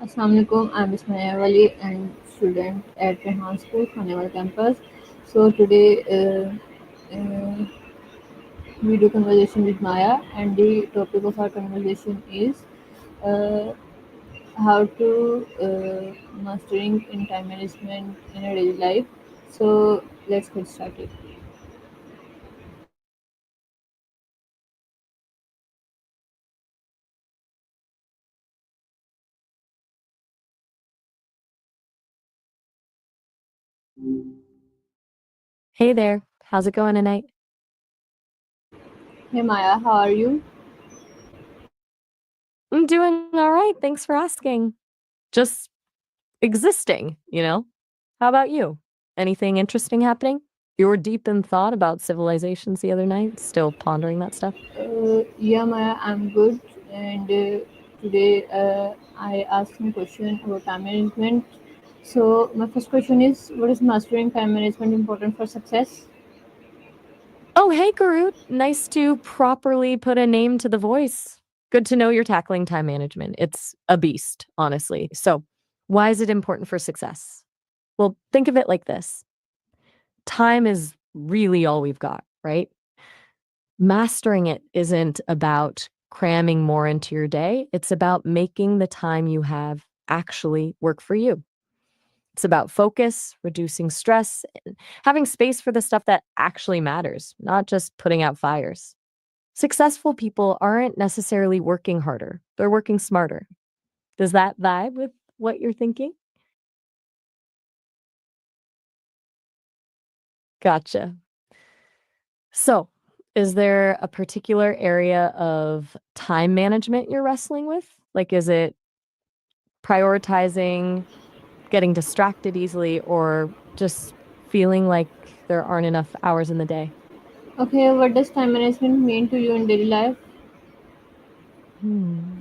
Assalamualaikum. I'm Ismail Wali and student at Rehan School, Khaneval campus. So today uh, we do conversation with Maya, and the topic of our conversation is uh, how to mastering in time management in a daily life. So let's get started. Hey there. How's it going tonight? Hey Maya, how are you? I'm doing all right. Thanks for asking. Just existing. How about you? Anything interesting happening? You were deep in thought about civilizations the other night, still pondering that stuff? Yeah, Maya, I'm good. And today I asked some question about time management. So my first question is, what is mastering time management important for success? Oh, hey, Garut. Nice to properly put a name to the voice. Good to know you're tackling time management. It's a beast, honestly. So, why is it important for success? Well, think of it like this: time is really all we've got, right? Mastering it isn't about cramming more into your day. It's about making the time you have actually work for you. It's about focus, reducing stress, and having space for the stuff that actually matters, not just putting out fires. Successful people aren't necessarily working harder, they're working smarter. Does that vibe with what you're thinking? Gotcha. So, is there a particular area of time management you're wrestling with? Like, is it prioritizing, getting distracted easily, or just feeling like there aren't enough hours in the day? Okay, what does time management mean to you in daily life? Hmm.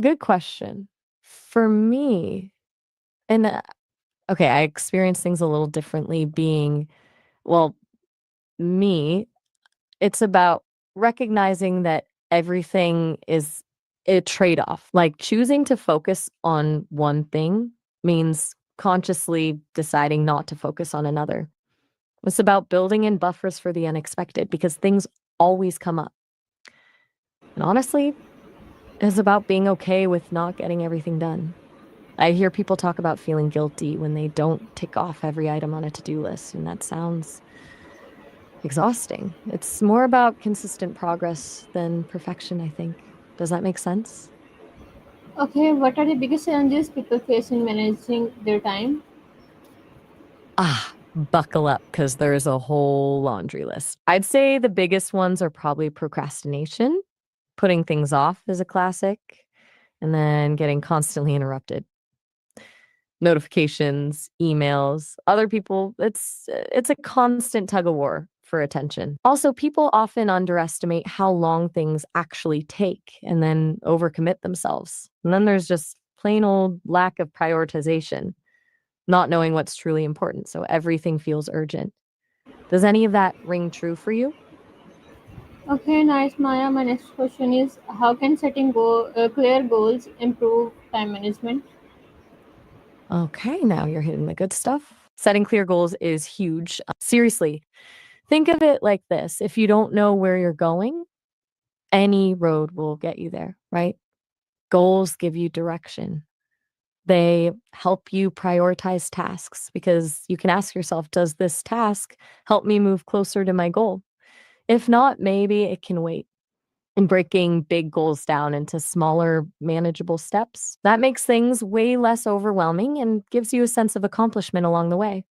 Good question. For me, and okay, I experience things a little differently being, well, me, it's about recognizing that everything is a trade off. Like choosing to focus on one thing means consciously deciding not to focus on another. It's about building in buffers for the unexpected because things always come up. And honestly, it's about being okay with not getting everything done. I hear people talk about feeling guilty when they don't tick off every item on a to do list, and that sounds exhausting. It's more about consistent progress than perfection, I think. Does that make sense? Okay, what are the biggest challenges people face in managing their time? Buckle up because there's a whole laundry list. I'd say the biggest ones are probably procrastination. Putting things off is a classic, and then getting constantly interrupted. Notifications, emails, other people, it's a constant tug of war for attention. Also, people often underestimate how long things actually take and then overcommit themselves. And then there's just plain old lack of prioritization, not knowing what's truly important, so everything feels urgent. Does any of that ring true for you? Okay, nice, Maya. My next question is, how can setting clear goals improve time management? Okay, now you're hitting the good stuff. Setting clear goals is huge. Seriously, think of it like this: if you don't know where you're going, any road will get you there, right? Goals give you direction. They help you prioritize tasks because you can ask yourself, does this task help me move closer to my goal? If not, maybe it can wait. And breaking big goals down into smaller, manageable steps, that makes things way less overwhelming and gives you a sense of accomplishment along the way.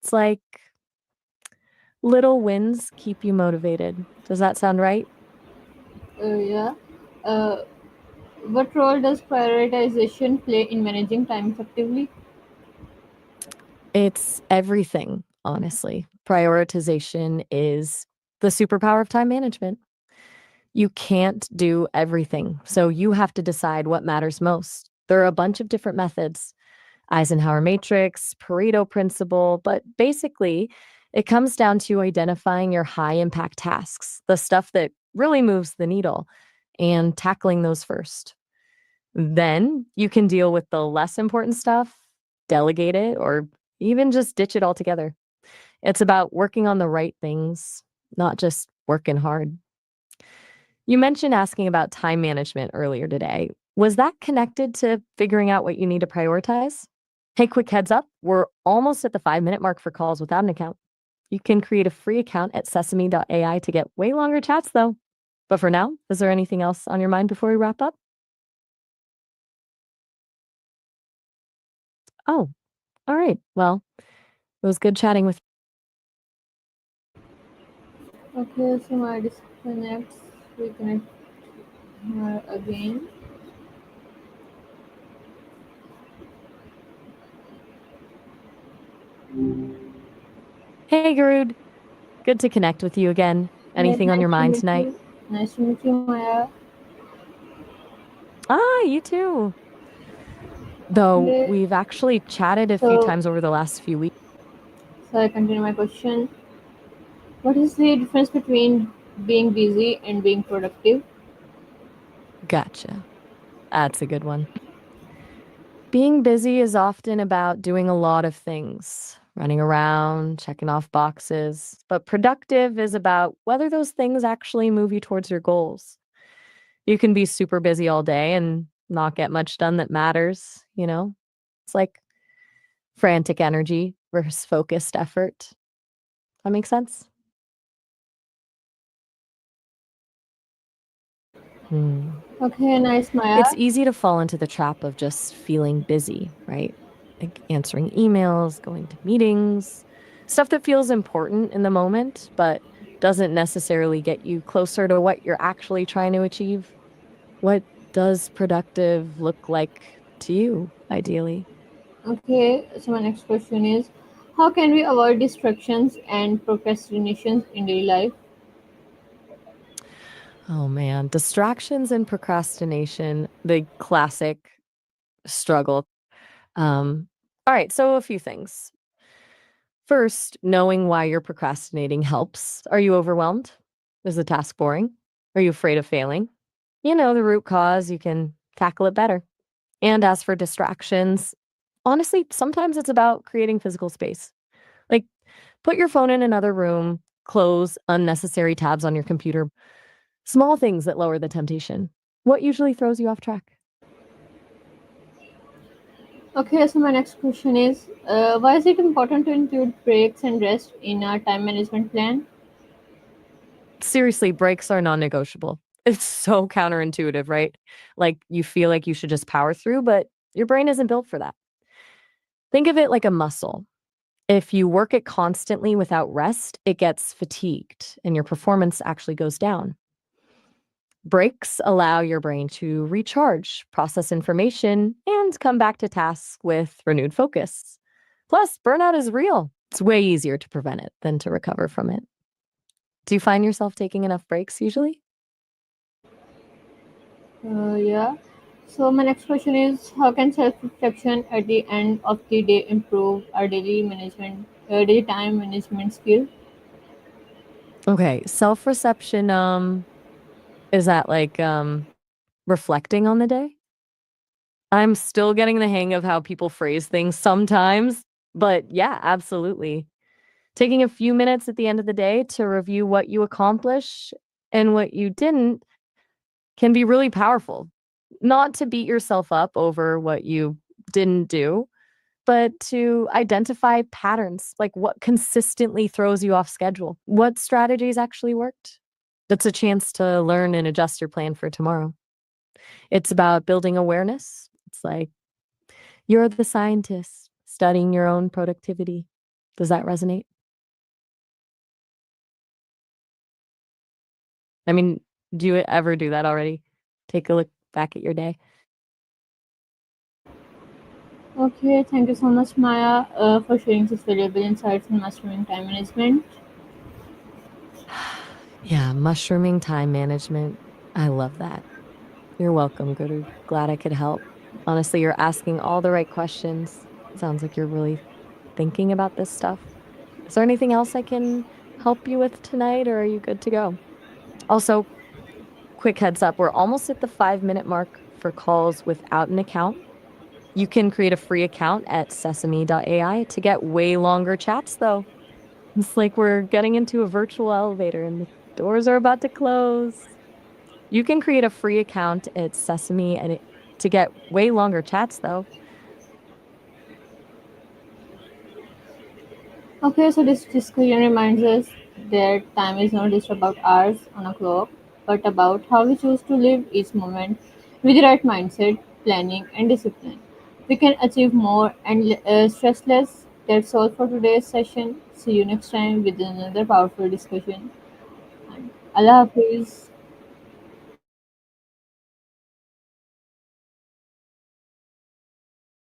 It's like little wins keep you motivated. Does that sound right? Yeah. Uh, what role does prioritization play in managing time effectively? It's everything, honestly. Prioritization is the superpower of time management. You can't do everything, so you have to decide what matters most. There are a bunch of different methods: Eisenhower matrix, Pareto principle, but basically, it comes down to identifying your high impact tasks, the stuff that really moves the needle, and tackling those first. Then you can deal with the less important stuff, delegate it, or even just ditch it altogether. It's about working on the right things, not just working hard. You mentioned asking about time management earlier today. Was that connected to figuring out what you need to prioritize? Hey, quick heads up, we're almost at the 5-minute mark for calls without an account. You can create a free account at sesame.ai to get way longer chats, though. But for now, is there anything else on your mind before we wrap up? Oh, all right. Well, it was good chatting with Okay, so my disconnects. We connect her again. Hey, Garud. Good to connect with you again. Hey, Anything on nice your to mind meet tonight? you. Nice to meet you, Maya. You too. Though Okay, we've actually chatted a few so times over the last few weeks. I continue my question. What is the difference between being busy and being productive? Gotcha. That's a good one. Being busy is often about doing a lot of things, running around, checking off boxes. But productive is about whether those things actually move you towards your goals. You can be super busy all day and not get much done that matters, you know? It's like frantic energy versus focused effort. That makes sense? Hmm. Okay, nice, It's Maya. easy to fall into the trap of just feeling busy, right? Like answering emails, going to meetings, stuff that feels important in the moment, but doesn't necessarily get you closer to what you're actually trying to achieve. What does productive look like to you, ideally? Okay, so my next question is, how can we avoid distractions and procrastinations in daily life? Oh man, distractions and procrastination, the classic struggle. All right, so a few things. First, knowing why you're procrastinating helps. Are you overwhelmed? Is the task boring? Are you afraid of failing? You know the root cause, you can tackle it better. And as for distractions, honestly, sometimes it's about creating physical space. Like put your phone in another room, close unnecessary tabs on your computer, small things that lower the temptation. What usually throws you off track? Okay, so my next question is, why is it important to include breaks and rest in our time management plan? Seriously, breaks are non-negotiable. It's so counterintuitive, right? Like you feel like you should just power through, but your brain isn't built for that. Think of it like a muscle. If you work it constantly without rest, it gets fatigued and your performance actually goes down. Breaks allow your brain to recharge, process information, and come back to tasks with renewed focus. Plus, burnout is real. It's way easier to prevent it than to recover from it. Do you find yourself taking enough breaks usually? Yeah. So my next question is, how can self-reflection at the end of the day improve our daily time management skill? Okay, self-reception, is that like, reflecting on the day? I'm still getting the hang of how people phrase things sometimes, but yeah, absolutely. Taking a few minutes at the end of the day to review what you accomplish and what you didn't can be really powerful. Not to beat yourself up over what you didn't do, but to identify patterns, like what consistently throws you off schedule. What strategies actually worked? That's a chance to learn and adjust your plan for tomorrow. It's about building awareness. It's like you're the scientist studying your own productivity. Does that resonate? I mean, do you ever do that already? Take a look back at your day. Okay, thank you so much, Maya, for sharing such valuable insights in mastering time management. Yeah, mushrooming time management. I love that. You're welcome, Guru. Glad I could help. Honestly, you're asking all the right questions. Sounds like you're really thinking about this stuff. Is there anything else I can help you with tonight, or are you good to go? Also, quick heads up, we're almost at the 5-minute mark for calls without an account. You can create a free account at sesame.ai to get way longer chats, though. It's like we're getting into a virtual elevator and the doors are about to close. You can create a free account at Sesame to get way longer chats, though. Okay, so this discussion reminds us that time is not just about hours on a clock, but about how we choose to live each moment with the right mindset, planning, and discipline. We can achieve more and stress less. That's all for today's session. See you next time with another powerful discussion. And Allah Hafiz.